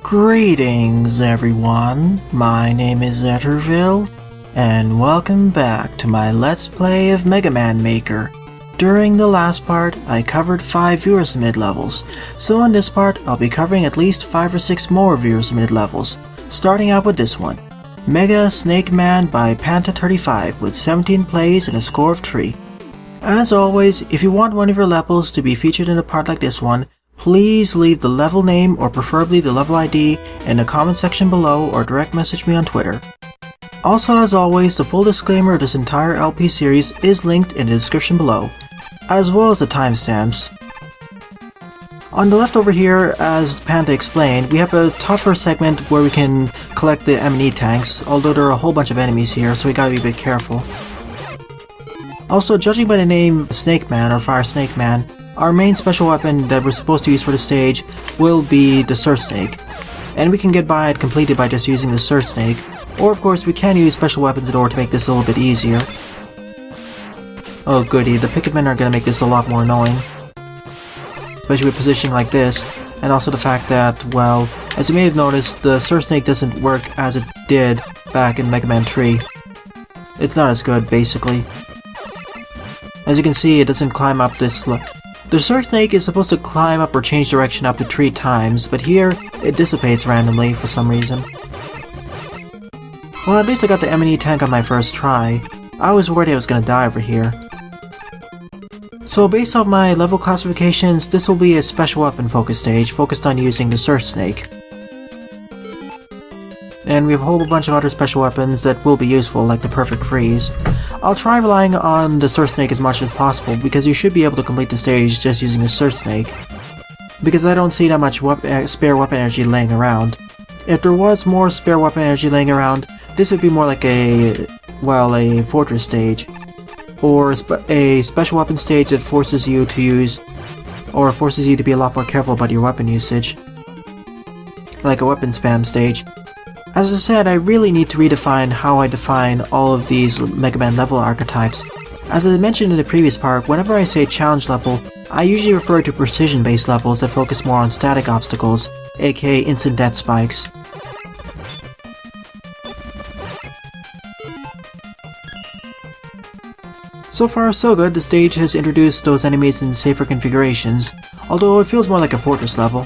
Greetings everyone, my name is Etterville, and welcome back to my Let's Play of Mega Man Maker. During the last part, I covered 5 viewer submitted levels, so in this part I'll be covering at least 5 or 6 more viewer submitted levels, starting out with this one, Mega Snake Man by Panta35 with 17 plays and a score of 3. And as always, if you want one of your levels to be featured in a part like this one, please leave the level name or preferably the level ID in the comment section below or direct message me on Twitter. Also, as always, the full disclaimer of this entire LP series is linked in the description below, as well as the timestamps. On the left over here, as Panda explained, we have a tougher segment where we can collect the M&E tanks, although there are a whole bunch of enemies here, so we gotta be a bit careful. Also, judging by the name Snake Man or Fire Snake Man, our main special weapon that we're supposed to use for the stage will be the Surf Snake, and we can get by it completed by just using the Surf Snake, or of course we can use special weapons in order to make this a little bit easier. Oh goody, the Picketmen are going to make this a lot more annoying, especially with positioning like this, and also the fact that, well, as you may have noticed, the Surf Snake doesn't work as it did back in Mega Man 3. It's not as good, basically. As you can see, it doesn't climb up this The Surf Snake is supposed to climb up or change direction up to 3 times, but here, it dissipates randomly for some reason. Well, at least I got the M&E tank on my first try. I was worried I was gonna die over here. So based off my level classifications, this will be a special weapon focus stage, focused on using the Surf Snake. And we have a whole bunch of other special weapons that will be useful, like the Perfect Freeze. I'll try relying on the Surf Snake as much as possible, because you should be able to complete the stage just using the Surf Snake. Because I don't see that much spare weapon energy laying around. If there was more spare weapon energy laying around, this would be more like a fortress stage. Or a special weapon stage that forces you to use, or forces you to be a lot more careful about your weapon usage. Like a weapon spam stage. As I said, I really need to redefine how I define all of these Mega Man level archetypes. As I mentioned in the previous part, whenever I say challenge level, I usually refer to precision-based levels that focus more on static obstacles, aka instant death spikes. So far so good, the stage has introduced those enemies in safer configurations, although it feels more like a fortress level.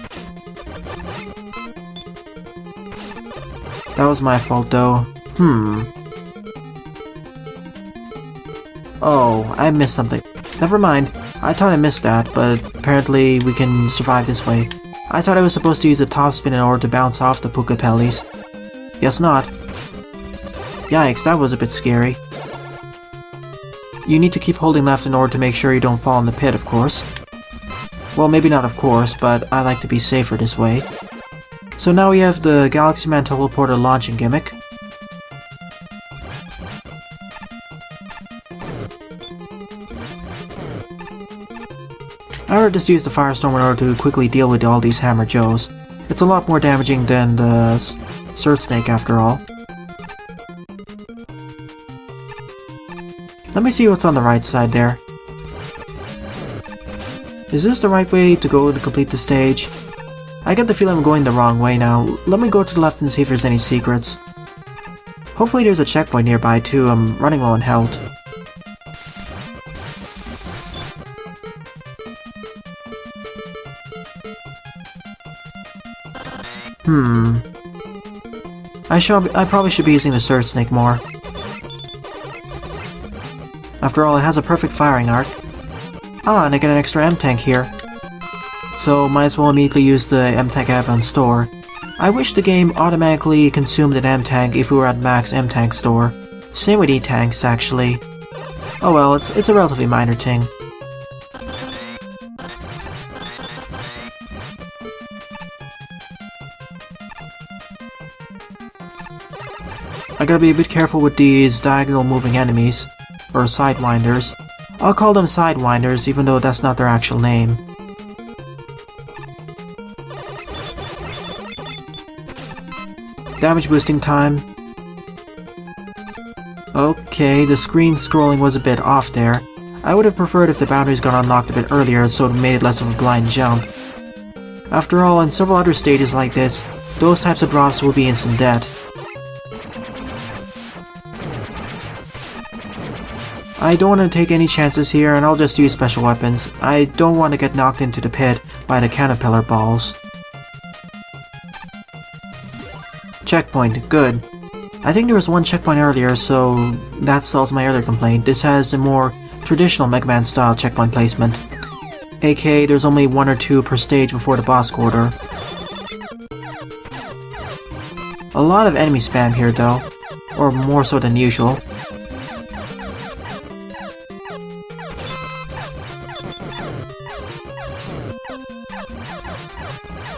That was my fault though. Oh, I missed something. Never mind. I thought I missed that, but apparently we can survive this way. I thought I was supposed to use a top spin in order to bounce off the Puka Pellies. Guess not. Yikes, that was a bit scary. You need to keep holding left in order to make sure you don't fall in the pit, of course. Well, maybe not of course, but I like to be safer this way. So now we have the Galaxy Man Teleporter launching gimmick. I would just use the Firestorm in order to quickly deal with all these Hammer Joes. It's a lot more damaging than the Surf Snake after all. Let me see what's on the right side there. Is this the right way to go to complete the stage? I get the feeling I'm going the wrong way now. Let me go to the left and see if there's any secrets. Hopefully there's a checkpoint nearby too, I'm running low on health. I probably should be using the Surf Snake more. After all, it has a perfect firing arc. Ah, and I get an extra M-Tank here. So might as well immediately use the M-Tank I have on store. I wish the game automatically consumed an M-Tank if we were at max M-Tank store. Same with E-Tanks, actually. Oh well, it's a relatively minor thing. I gotta be a bit careful with these diagonal moving enemies, or Sidewinders. I'll call them Sidewinders even though that's not their actual name. Damage boosting time. Okay, the screen scrolling was a bit off there. I would have preferred if the boundaries got unlocked a bit earlier so it made it less of a blind jump. After all, in several other stages like this, those types of drops will be instant death. I don't want to take any chances here, and I'll just use special weapons. I don't want to get knocked into the pit by the caterpillar balls. Checkpoint, good. I think there was one checkpoint earlier, so that solves my earlier complaint. This has a more traditional Mega Man style checkpoint placement. aka there's only 1 or 2 per stage before the boss quarter. A lot of enemy spam here though, or more so than usual.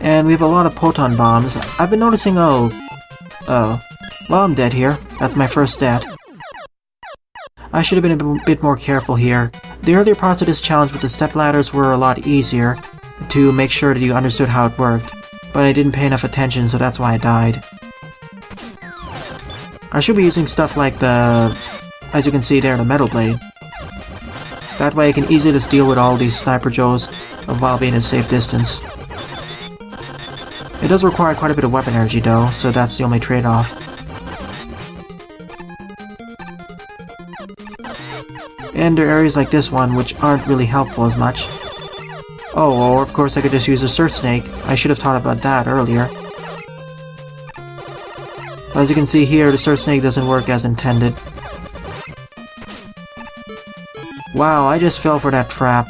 And we have a lot of proton bombs. I've been noticing, well, I'm dead here. That's my first death. I should have been a bit more careful here. The earlier parts of this challenge with the step ladders were a lot easier to make sure that you understood how it worked, but I didn't pay enough attention, so that's why I died. I should be using stuff like the, as you can see there, the Metal Blade. That way I can easily just deal with all these Sniper Joes while being at a safe distance. It does require quite a bit of weapon energy though, so that's the only trade-off. And there are areas like this one which aren't really helpful as much. Oh, or of course I could just use a Surf Snake. I should have thought about that earlier. But as you can see here, the Surf Snake doesn't work as intended. Wow, I just fell for that trap.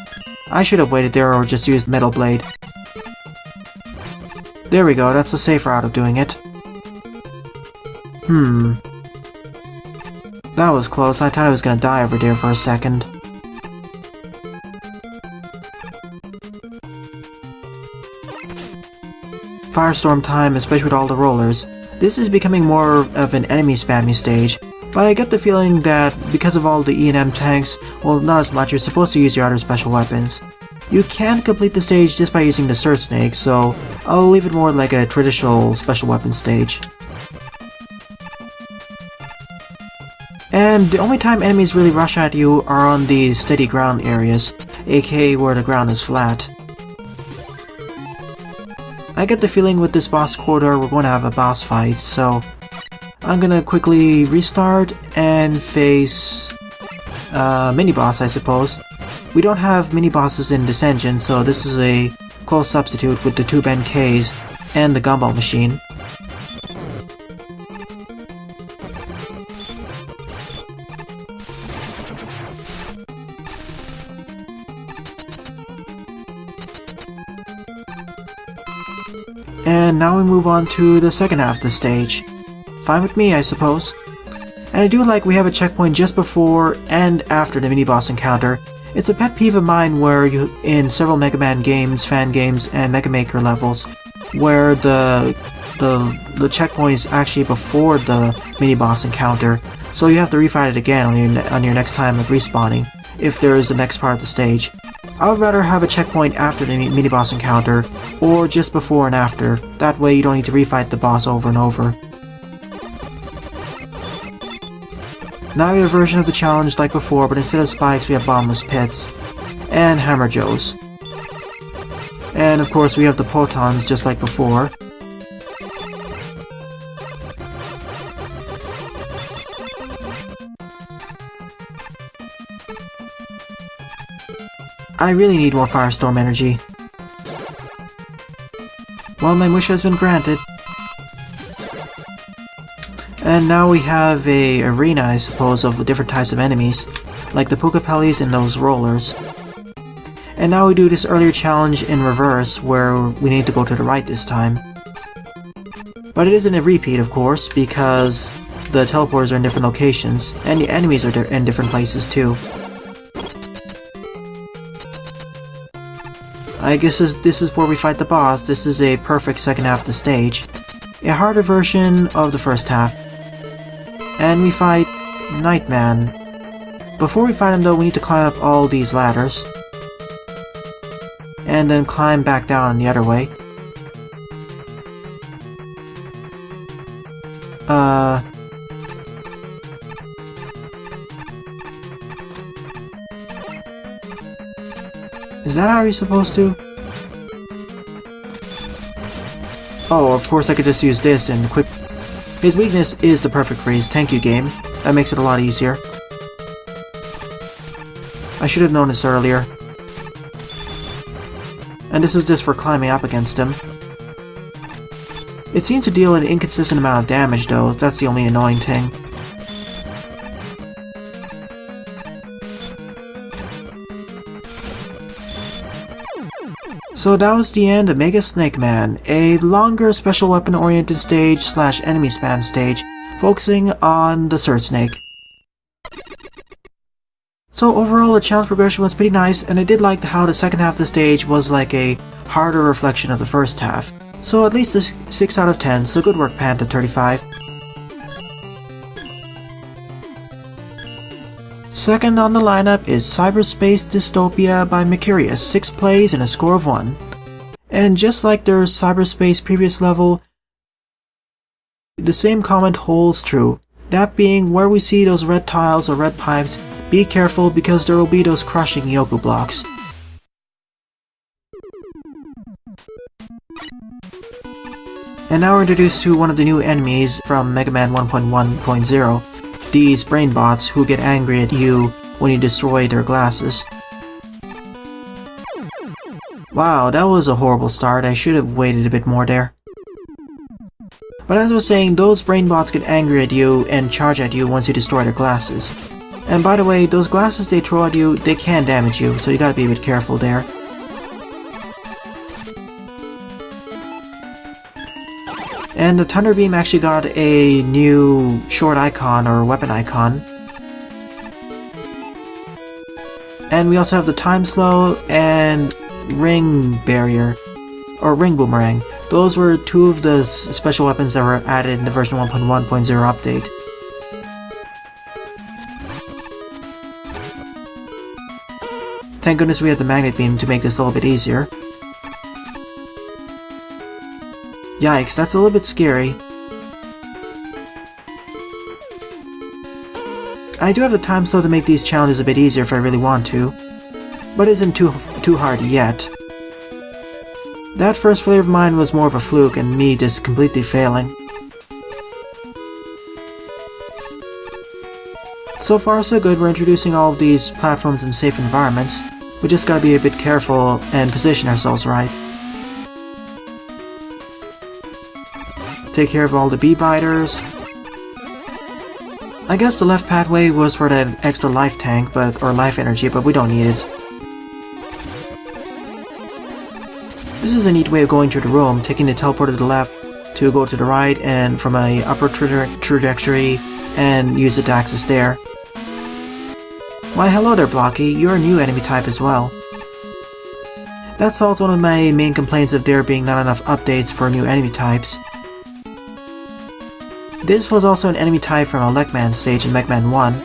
I should have waited there or just used Metal Blade. There we go, that's the safe route of doing it. That was close. I thought I was gonna die over there for a second. Firestorm time, especially with all the rollers. This is becoming more of an enemy spammy stage, but I get the feeling that because of all the E&M tanks, well, not as much, you're supposed to use your other special weapons. You can complete the stage just by using the Surf Snake, so I'll leave it more like a traditional special weapon stage. And the only time enemies really rush at you are on these steady ground areas, aka where the ground is flat. I get the feeling with this boss quarter we're going to have a boss fight, so I'm gonna quickly restart and face mini-boss, I suppose. We don't have mini-bosses in this engine, so this is a close substitute with the 2 Ben Ks and the Gumball Machine. And now we move on to the second half of the stage. Fine with me, I suppose. And I do like we have a checkpoint just before and after the mini-boss encounter. It's a pet peeve of mine where you, in several Mega Man games, fan games, and Mega Maker levels, where the checkpoint is actually before the mini-boss encounter, so you have to refight it again on your next time of respawning, if there is the next part of the stage. I would rather have a checkpoint after the mini-boss encounter, or just before and after. That way you don't need to refight the boss over and over. Now we have a version of the challenge like before, but instead of spikes we have bombless pits. And hammer joes. And of course we have the protons just like before. I really need more Firestorm energy. Well, my wish has been granted. And now we have a arena, I suppose, of different types of enemies, like the Pukapellis and those rollers. And now we do this earlier challenge in reverse, where we need to go to the right this time. But it isn't a repeat, of course, because the teleporters are in different locations, and the enemies are in different places too. I guess this is where we fight the boss. This is a perfect second half of the stage. A harder version of the first half. And we fight Nightman. Before we fight him though, we need to climb up all these ladders. And then climb back down the other way. Is that how you're supposed to? Oh, of course I could just use this and quick... His weakness is the perfect freeze. Thank you, game. That makes it a lot easier. I should have known this earlier. And this is just for climbing up against him. It seemed to deal an inconsistent amount of damage though, that's the only annoying thing. So that was the end of Mega Snake Man, a longer special weapon oriented stage / enemy spam stage, focusing on the Surge Snake. So overall the challenge progression was pretty nice, and I did like how the second half of the stage was like a harder reflection of the first half. So at least a 6 out of 10, so good work Panta35. Second on the lineup is Cyberspace Dystopia by Meccirius, 6 plays and a score of 1. And just like their Cyberspace previous level, the same comment holds true. That being, where we see those red tiles or red pipes, be careful because there will be those crushing Yoku blocks. And now we're introduced to one of the new enemies from Mega Man 1.1.0, these brain bots who get angry at you when you destroy their glasses. Wow, that was a horrible start. I should have waited a bit more there. But as I was saying, those brain bots get angry at you and charge at you once you destroy their glasses. And by the way, those glasses they throw at you, they can damage you, so you gotta be a bit careful there. And the Thunder Beam actually got a new short icon or weapon icon. And we also have the Time Slow and Ring Barrier, or Ring Boomerang. Those were two of the special weapons that were added in the version 1.1.0 update. Thank goodness we had the Magnet Beam to make this a little bit easier. Yikes, that's a little bit scary. I do have the time slow to make these challenges a bit easier if I really want to, but it isn't too hard yet. That first failure of mine was more of a fluke and me just completely failing. So far so good, we're introducing all of these platforms in safe environments. We just gotta be a bit careful and position ourselves right. Take care of all the bee biters. I guess the left pathway was for that extra life tank, or life energy, but we don't need it. This is a neat way of going through the room, taking the teleporter to the left to go to the right, and from a upper trajectory, and use it to access there. Why hello there Blocky, you're a new enemy type as well. That solves one of my main complaints of there being not enough updates for new enemy types. This was also an enemy type from a Lekman stage in Mega Man 1.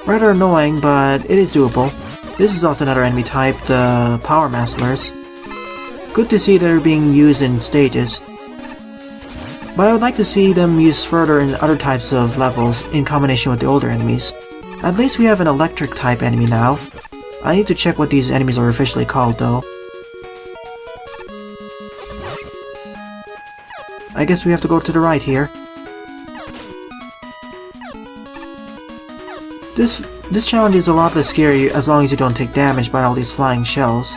Rather annoying, but it is doable. This is also another enemy type, the Power Maslers. Good to see they're being used in stages. But I would like to see them used further in other types of levels in combination with the older enemies. At least we have an electric type enemy now. I need to check what these enemies are officially called though. I guess we have to go to the right here. This challenge is a lot less scary as long as you don't take damage by all these flying shells.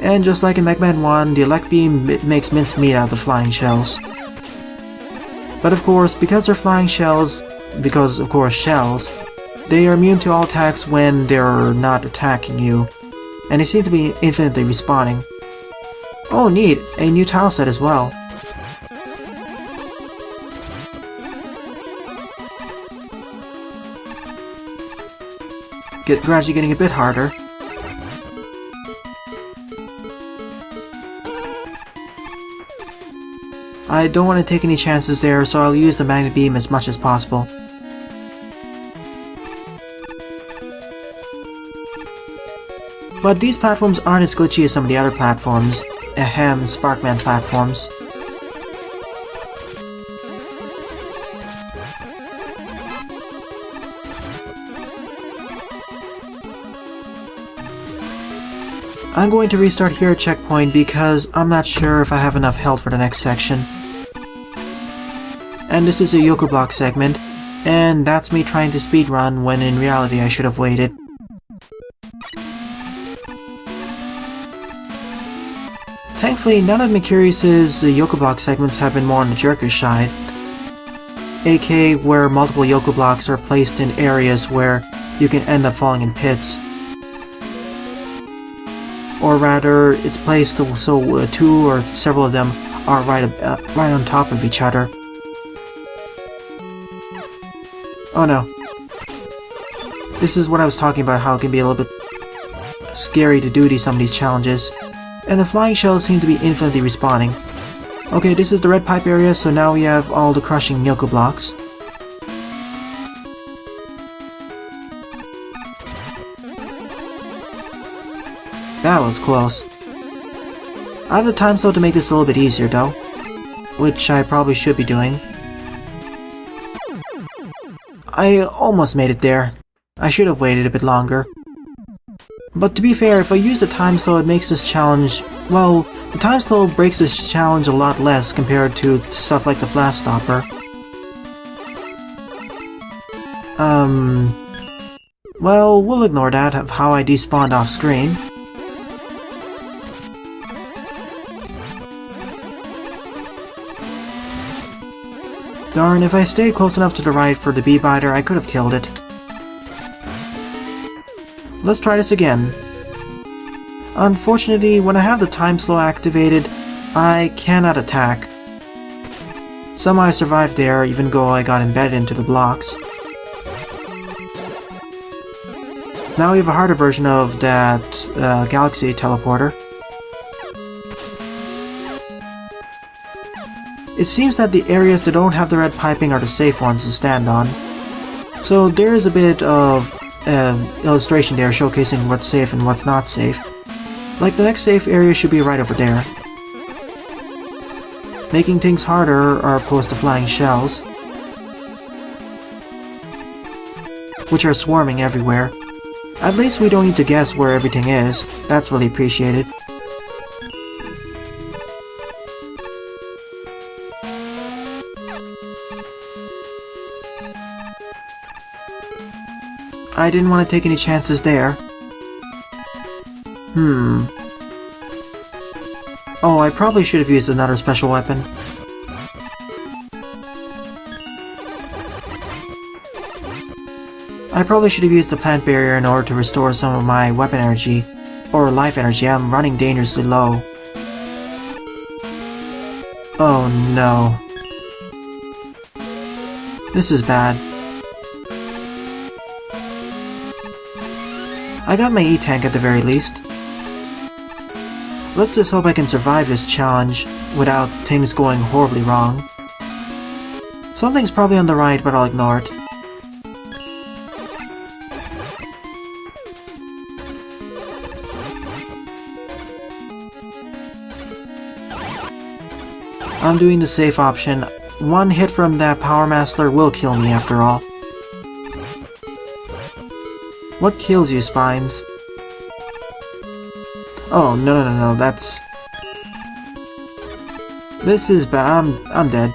And just like in Mega Man 1, the Elect Beam makes mincemeat out of the flying shells. But of course, because they're flying shells, shells, they are immune to all attacks when they're not attacking you, and they seem to be infinitely respawning. Oh neat, a new tile set as well. Gradually getting a bit harder. I don't want to take any chances there, so I'll use the Magnet Beam as much as possible. But these platforms aren't as glitchy as some of the other platforms, ahem, Sparkman platforms. I'm going to restart here at checkpoint because I'm not sure if I have enough health for the next section. And this is a Yoku Block segment, and that's me trying to speedrun when in reality I should have waited. Thankfully, none of Meccirius' Yoku Block segments have been more on the jerkish side, aka where multiple Yoku Blocks are placed in areas where you can end up falling in pits. Or rather, it's placed so two or several of them are right on top of each other. Oh no. This is what I was talking about, how it can be a little bit scary to do some of these challenges. And the flying shells seem to be infinitely respawning. Okay, this is the red pipe area, so now we have all the crushing Yoku Blocks. That was close. I have the time slot to make this a little bit easier though, which I probably should be doing. I almost made it there. I should have waited a bit longer. But to be fair, if I use the time slow, it makes this challenge... well, the time slow breaks this challenge a lot less compared to stuff like the Flash Stopper. Well, we'll ignore that of how I despawned off screen. Darn, if I stayed close enough to the right for the bee-biter, I could have killed it. Let's try this again. Unfortunately, when I have the time slow activated, I cannot attack. Somehow I survived there, even though I got embedded into the blocks. Now we have a harder version of that Galaxy teleporter. It seems that the areas that don't have the red piping are the safe ones to stand on. So there is a bit of illustration there showcasing what's safe and what's not safe. Like the next safe area should be right over there. Making things harder are of course the flying shells, which are swarming everywhere. At least we don't need to guess where everything is. That's really appreciated. I didn't want to take any chances there. Oh, I probably should have used another special weapon. I probably should have used the plant barrier in order to restore some of my weapon energy, or life energy. I'm running dangerously low. Oh no. This is bad. I got my E-tank at the very least. Let's just hope I can survive this challenge without things going horribly wrong. Something's probably on the right, but I'll ignore it. I'm doing the safe option. One hit from that Power Master will kill me after all. What kills you, Spines? Oh, no, that's... This is bad. I'm dead.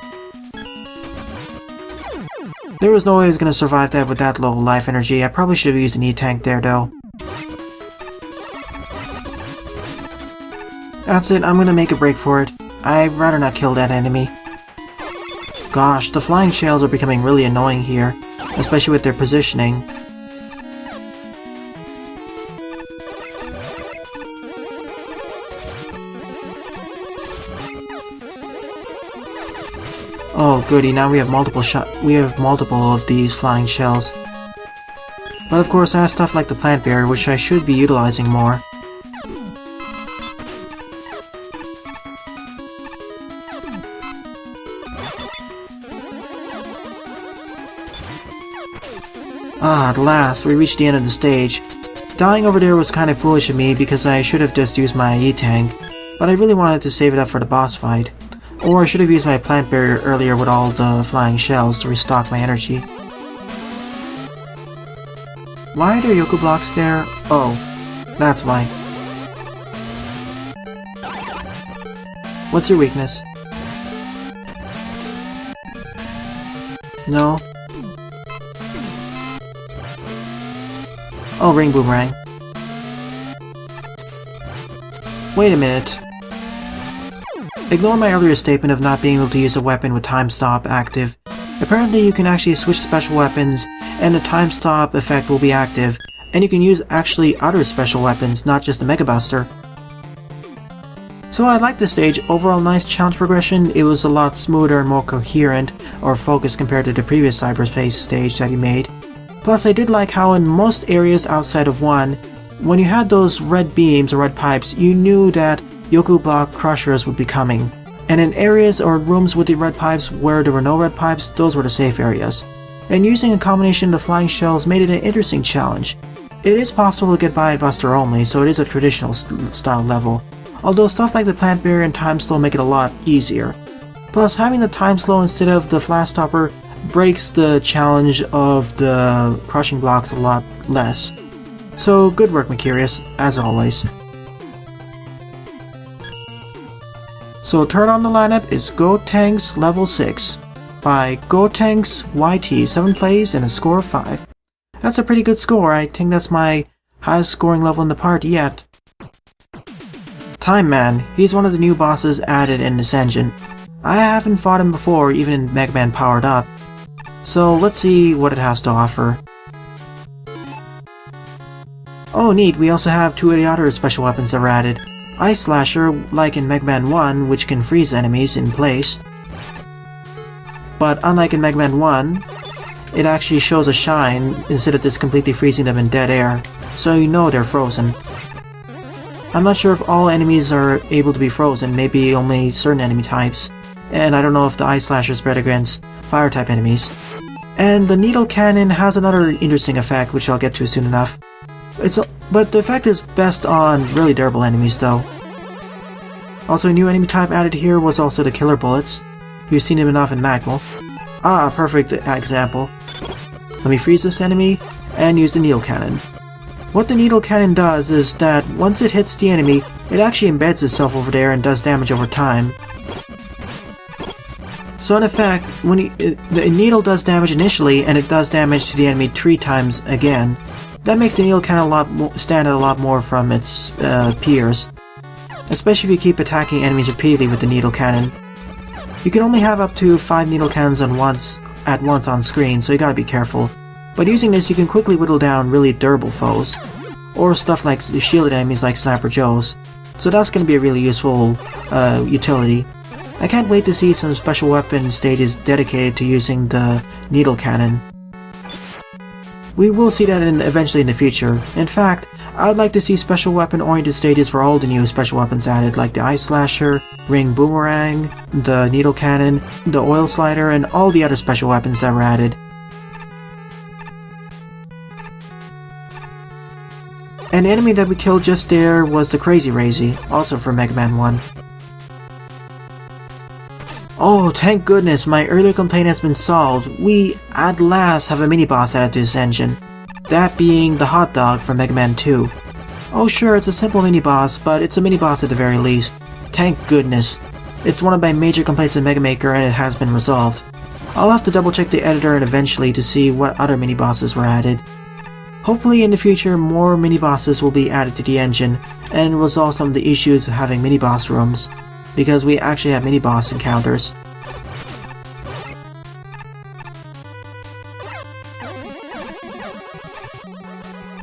There was no way I was gonna survive that with that low life energy. I probably should have used an E-tank there, though. That's it, I'm gonna make a break for it. I'd rather not kill that enemy. Gosh, the flying shells are becoming really annoying here, especially with their positioning. Oh goody, now we have multiple of these flying shells. But of course I have stuff like the plant barrier, which I should be utilizing more. Ah, at last, we reached the end of the stage. Dying over there was kind of foolish of me because I should have just used my E-tank, but I really wanted to save it up for the boss fight. Or I should have used my plant barrier earlier with all the flying shells to restock my energy. Why are there Yoku blocks there? Oh, that's why. What's your weakness? No? Oh, ring boomerang. Wait a minute. Ignore my earlier statement of not being able to use a weapon with time stop active. Apparently you can actually switch special weapons and the time stop effect will be active, and you can use actually other special weapons, not just the Mega Buster. So I like this stage. Overall nice challenge progression. It was a lot smoother and more coherent or focused compared to the previous Cyberspace stage that he made. Plus I did like how in most areas outside of one, when you had those red beams or red pipes, you knew that Yoku Block Crushers would be coming. And in areas or rooms with the red pipes where there were no red pipes, those were the safe areas. And using a combination of the flying shells made it an interesting challenge. It is possible to get by at Buster only, so it is a traditional style level. Although stuff like the plant barrier and time slow make it a lot easier. Plus having the time slow instead of the flash stopper breaks the challenge of the crushing blocks a lot less. So good work, Meccirius, as always. So third on the lineup is Gotenks level 6 by GotenksYT, 7 plays and a score of 5. That's a pretty good score. I think that's my highest scoring level in the party yet. Time Man, he's one of the new bosses added in this engine. I haven't fought him before, even in Mega Man Powered Up. So let's see what it has to offer. Oh neat, we also have 2 of the other special weapons that were added. Ice Slasher, like in Mega Man 1, which can freeze enemies in place. But unlike in Mega Man 1, it actually shows a shine instead of just completely freezing them in dead air, so you know they're frozen. I'm not sure if all enemies are able to be frozen, maybe only certain enemy types, and I don't know if the Ice Slasher is spread against fire type enemies. And the Needle Cannon has another interesting effect, which I'll get to soon enough. But the effect is best on really durable enemies though. Also a new enemy type added here was also the Killer Bullets. You've seen him enough in Magmal. Ah, perfect example. Let me freeze this enemy and use the Needle Cannon. What the Needle Cannon does is that once it hits the enemy, it actually embeds itself over there and does damage over time. So in effect, when the needle does damage initially, and it does damage to the enemy 3 times again, that makes the needle cannon stand out a lot more from its peers. Especially if you keep attacking enemies repeatedly with the needle cannon. You can only have up to 5 needle cannons at once on screen, so you gotta be careful. But using this, you can quickly whittle down really durable foes, or stuff like shielded enemies like Sniper Joes. So that's gonna be a really useful utility. I can't wait to see some special weapon stages dedicated to using the needle cannon. We will see that eventually in the future. In fact, I would like to see special weapon oriented stages for all the new special weapons added, like the Ice Slasher, Ring Boomerang, the Needle Cannon, the Oil Slider, and all the other special weapons that were added. An enemy that we killed just there was the Crazy Razy, also from Mega Man 1. Oh, thank goodness, my earlier complaint has been solved. We, at last, have a mini-boss added to this engine. That being the Hot Dog from Mega Man 2. Oh sure, it's a simple mini-boss, but it's a mini-boss at the very least. Thank goodness. It's one of my major complaints in Mega Maker, and it has been resolved. I'll have to double-check the editor and eventually to see what other mini-bosses were added. Hopefully in the future, more mini-bosses will be added to the engine, and resolve some of the issues of having mini-boss rooms. Because we actually have mini-boss encounters.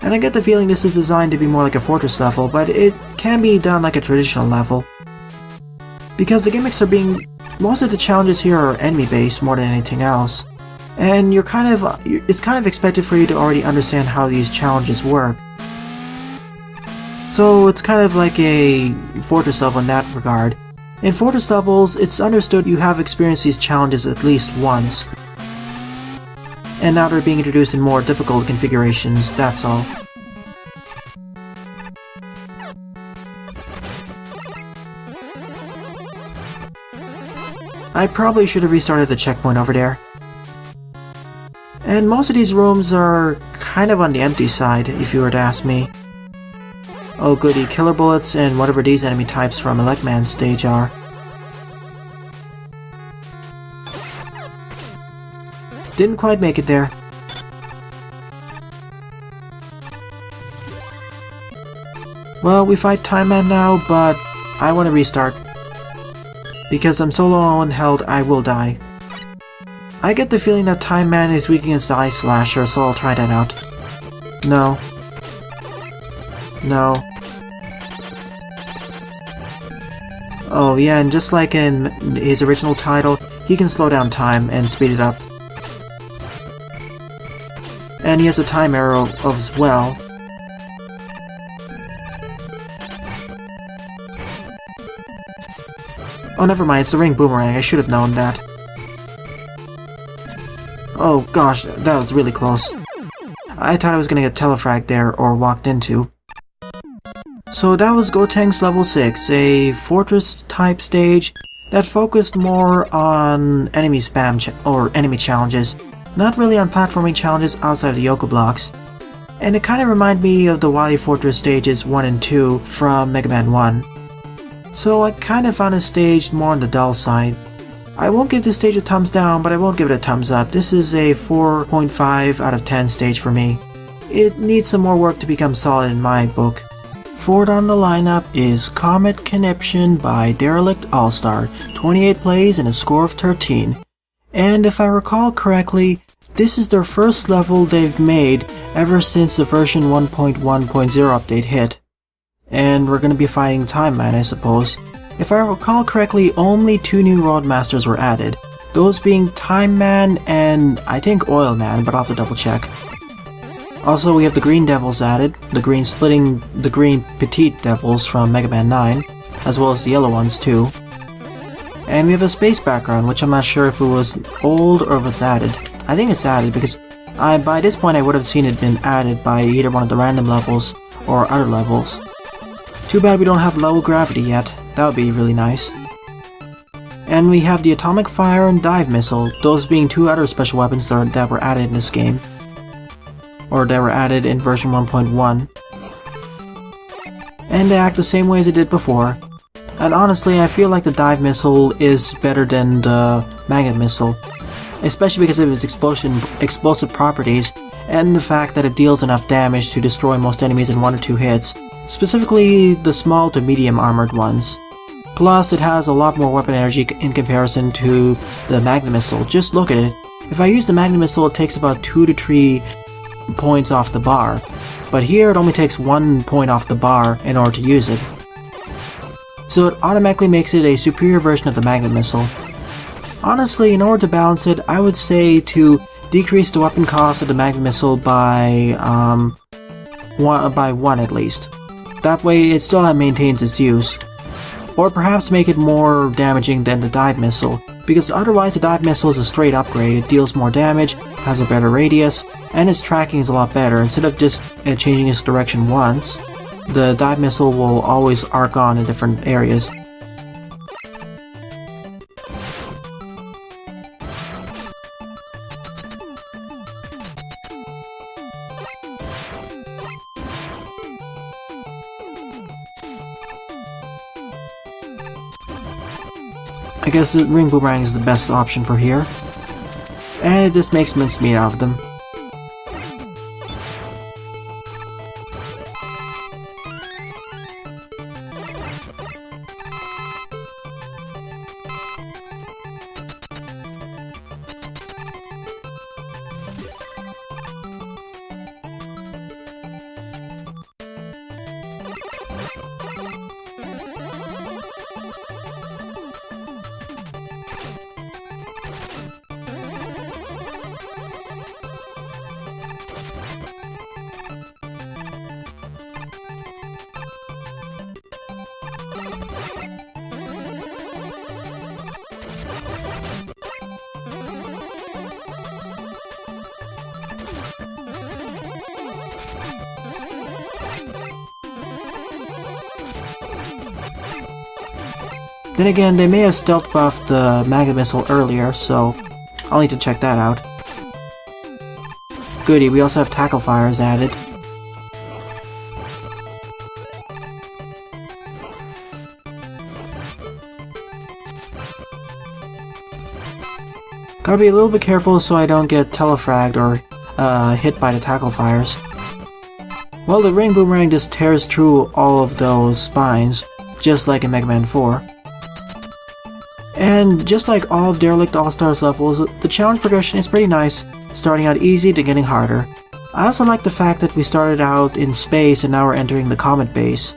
And I get the feeling this is designed to be more like a fortress level, but it can be done like a traditional level. Because the gimmicks are most of the challenges here are enemy-based more than anything else. And it's kind of expected for you to already understand how these challenges work. So it's kind of like a fortress level in that regard. In Fortress levels, it's understood you have experienced these challenges at least once. And now they're being introduced in more difficult configurations, that's all. I probably should have restarted the checkpoint over there. And most of these rooms are kind of on the empty side, if you were to ask me. Oh goody, killer bullets and whatever these enemy types from Elecman stage are. Didn't quite make it there. Well, we fight Time Man now, but I want to restart. Because I'm so low on health, I will die. I get the feeling that Time Man is weak against the Ice Slasher, so I'll try that out. No. No. Oh yeah, and just like in his original title, he can slow down time and speed it up. And he has a time arrow as well. Oh, never mind, it's the ring boomerang, I should have known that. Oh gosh, that was really close. I thought I was gonna get telefragged there, or walked into. So that was Gotenks level 6, a fortress-type stage that focused more on enemy spam or enemy challenges, not really on platforming challenges outside of the Yoku blocks. And it kinda reminded me of the Wily Fortress stages 1 and 2 from Mega Man 1. So I kinda found this stage more on the dull side. I won't give this stage a thumbs down, but I won't give it a thumbs up. This is a 4.5 out of 10 stage for me. It needs some more work to become solid in my book. Forward on the lineup is Comet Conniption by DerelictAllstar, 28 plays and a score of 13. And if I recall correctly, this is their first level they've made ever since the version 1.1.0 update hit. And we're gonna be fighting Time Man, I suppose. If I recall correctly, only 2 new Roadmasters were added, those being Time Man and I think Oil Man, but I'll have to double check. Also, we have the Green Devils added, the green petite devils from Mega Man 9, as well as the yellow ones too. And we have a space background, which I'm not sure if it was old or if it's added. I think it's added because by this point I would have seen it been added by either one of the random levels or other levels. Too bad we don't have low gravity yet, that would be really nice. And we have the Atomic Fire and Dive Missile, those being 2 other special weapons that were added in this game. Or that were added in version 1.1. And they act the same way as they did before. And honestly, I feel like the Dive Missile is better than the Magnet Missile. Especially because of its explosive properties, and the fact that it deals enough damage to destroy most enemies in 1 or 2 hits. Specifically, the small to medium armored ones. Plus, it has a lot more weapon energy in comparison to the Magnet Missile. Just look at it. If I use the Magnet Missile, it takes about 2 to 3 points off the bar. But here, it only takes 1 point off the bar in order to use it. So it automatically makes it a superior version of the Magnet Missile. Honestly, in order to balance it, I would say to decrease the weapon cost of the Magnet Missile by 1 at least. That way it still maintains its use. Or perhaps make it more damaging than the Dive Missile, because otherwise the Dive Missile is a straight upgrade. It deals more damage, has a better radius, and its tracking is a lot better. Instead of just changing its direction once, the Dive Missile will always arc on in different areas. I guess the Ring Boomerang is the best option for here. And it just makes mincemeat out of them. Then again, they may have stealth buffed the Magnet Missile earlier, so I'll need to check that out. Goody, we also have Tackle Fires added. Gotta be a little bit careful so I don't get telefragged or hit by the tackle fires. Well, the ring boomerang just tears through all of those spines, just like in Mega Man 4. And just like all of DerelictAllstar's levels, the challenge progression is pretty nice, starting out easy to getting harder. I also like the fact that we started out in space and now we're entering the Comet base.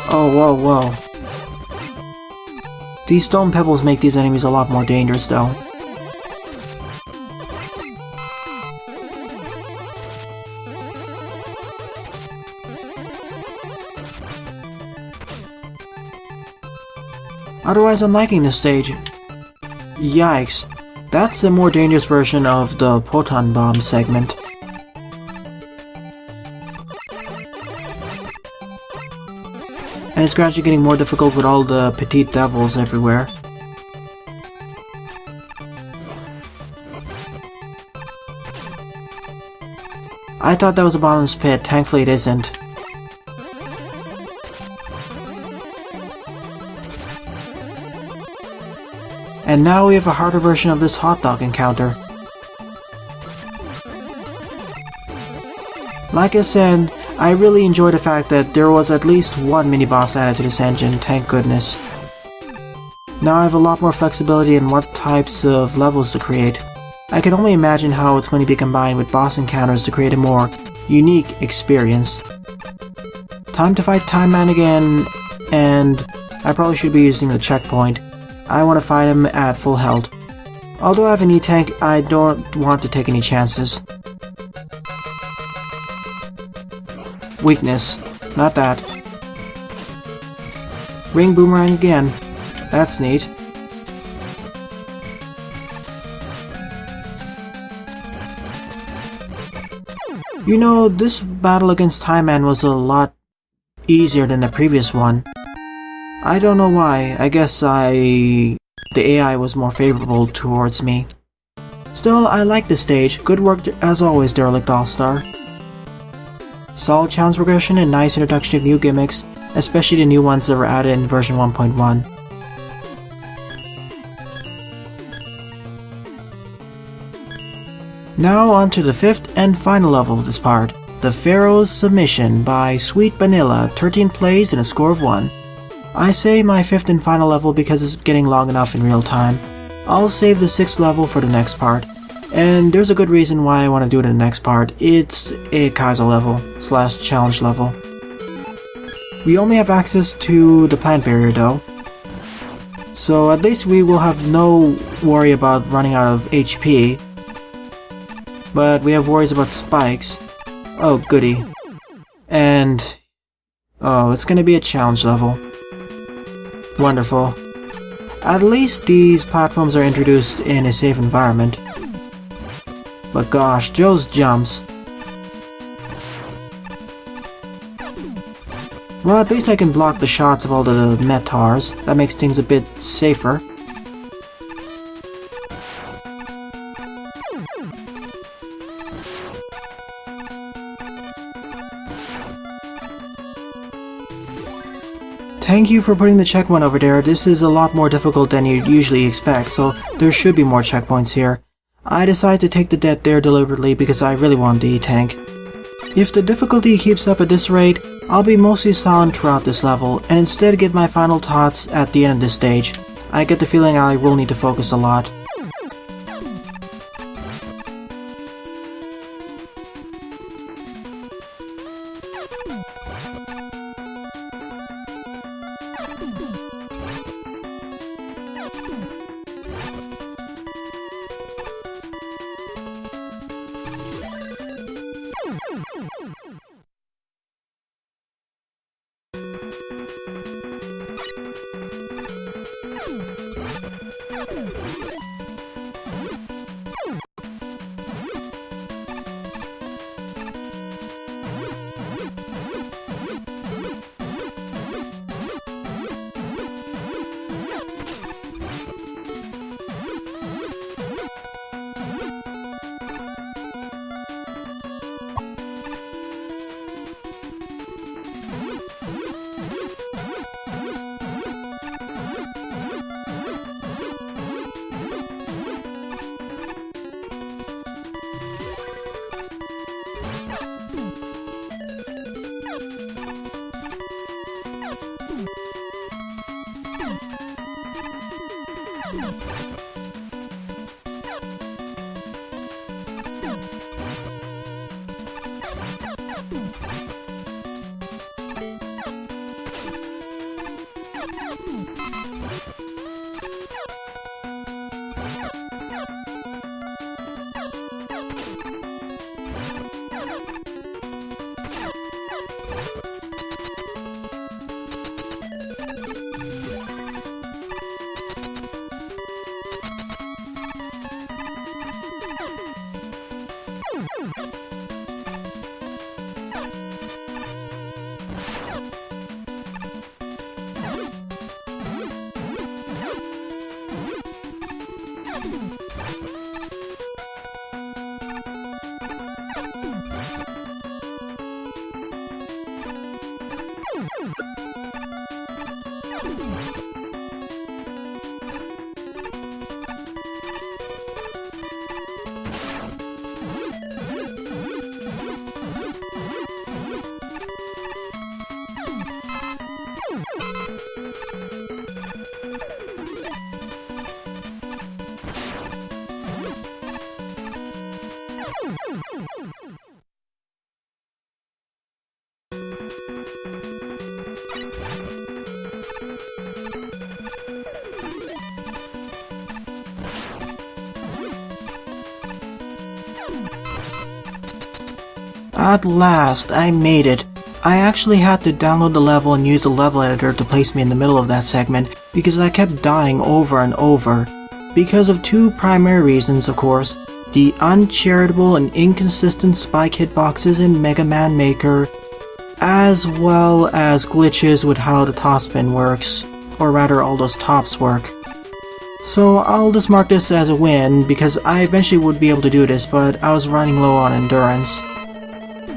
Oh, whoa, whoa. These stone pebbles make these enemies a lot more dangerous, though. Otherwise, I'm liking this stage. Yikes. That's the more dangerous version of the proton bomb segment. And it's gradually getting more difficult with all the petite devils everywhere. I thought that was a bottomless pit, thankfully it isn't. And now we have a harder version of this hot dog encounter. Like I said, I really enjoy the fact that there was at least one mini-boss added to this engine, thank goodness. Now I have a lot more flexibility in what types of levels to create. I can only imagine how it's going to be combined with boss encounters to create a more unique experience. Time to fight Time Man again, and I probably should be using the checkpoint. I want to fight him at full health. Although I have an E-tank, I don't want to take any chances. Weakness. Not that. Ring boomerang again. That's neat. You know, this battle against Time Man was a lot easier than the previous one. I don't know why. I guess the AI was more favorable towards me. Still, I like this stage. Good work as always, DerelictAllstar. Solid challenge progression and nice introduction of new gimmicks, especially the new ones that were added in version 1.1. Now on to the fifth and final level of this part, the Pharaoh's Submission by SweetBunnila, 13 plays and a score of 1. I say my fifth and final level because it's getting long enough in real time. I'll save the 6th level for the next part. And there's a good reason why I want to do it in the next part. It's a Kaiser level / challenge level. We only have access to the plant barrier though. So at least we will have no worry about running out of HP. But we have worries about spikes. Oh goody. And... oh, it's gonna be a challenge level. Wonderful. At least these platforms are introduced in a safe environment. But gosh, Joe's jumps. Well, at least I can block the shots of all the metars. That makes things a bit safer. Thank you for putting the checkpoint over there. This is a lot more difficult than you'd usually expect, so there should be more checkpoints here. I decided to take the death there deliberately because I really want the E-tank. If the difficulty keeps up at this rate, I'll be mostly silent throughout this level, and instead give my final thoughts at the end of this stage. I get the feeling I will need to focus a lot. At last, I made it. I actually had to download the level and use the level editor to place me in the middle of that segment because I kept dying over and over. Because of two primary reasons, of course: the uncharitable and inconsistent spike hitboxes in Mega Man Maker, as well as glitches with how the topspin works, or rather all those tops work. So I'll just mark this as a win because I eventually would be able to do this, but I was running low on endurance.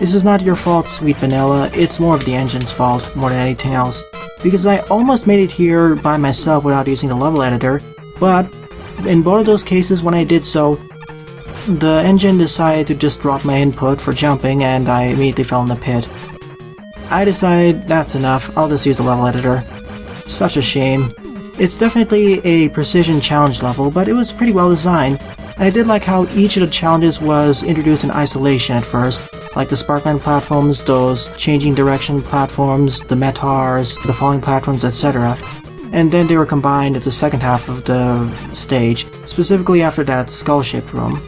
This is not your fault, SweetBunnila, it's more of the engine's fault more than anything else, because I almost made it here by myself without using the level editor, but in both of those cases when I did so, the engine decided to just drop my input for jumping and I immediately fell in the pit. I decided that's enough, I'll just use the level editor. Such a shame. It's definitely a precision challenge level, but it was pretty well designed, and I did like how each of the challenges was introduced in isolation at first, like the Sparkman platforms, those changing direction platforms, the Metars, the falling platforms, etc. And then they were combined at the second half of the stage, specifically after that skull-shaped room.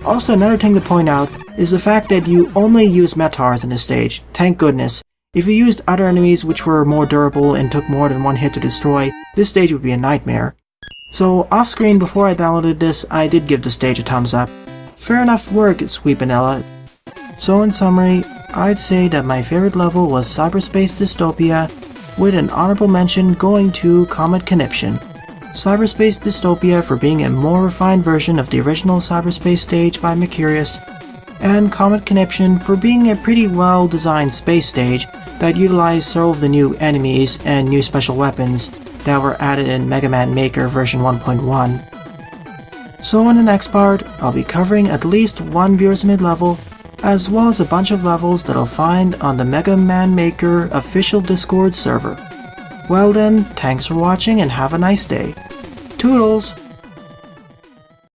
Also, another thing to point out is the fact that you only use Metars in this stage, thank goodness. If you used other enemies which were more durable and took more than one hit to destroy, this stage would be a nightmare. So off-screen before I downloaded this, I did give the stage a thumbs up. Fair enough work, SweetBunnila. So in summary, I'd say that my favorite level was Cyberspace Distopia, with an honorable mention going to Comet Conniption. Cyberspace Dystopia for being a more refined version of the original Cyberspace stage by Meccirius, and Comet Conniption for being a pretty well designed space stage that utilized several of the new enemies and new special weapons that were added in Mega Man Maker version 1.1. So in the next part, I'll be covering at least one Viewer's Mid-level, as well as a bunch of levels that I'll find on the Mega Man Maker official Discord server. Well then, thanks for watching and have a nice day. Toodles!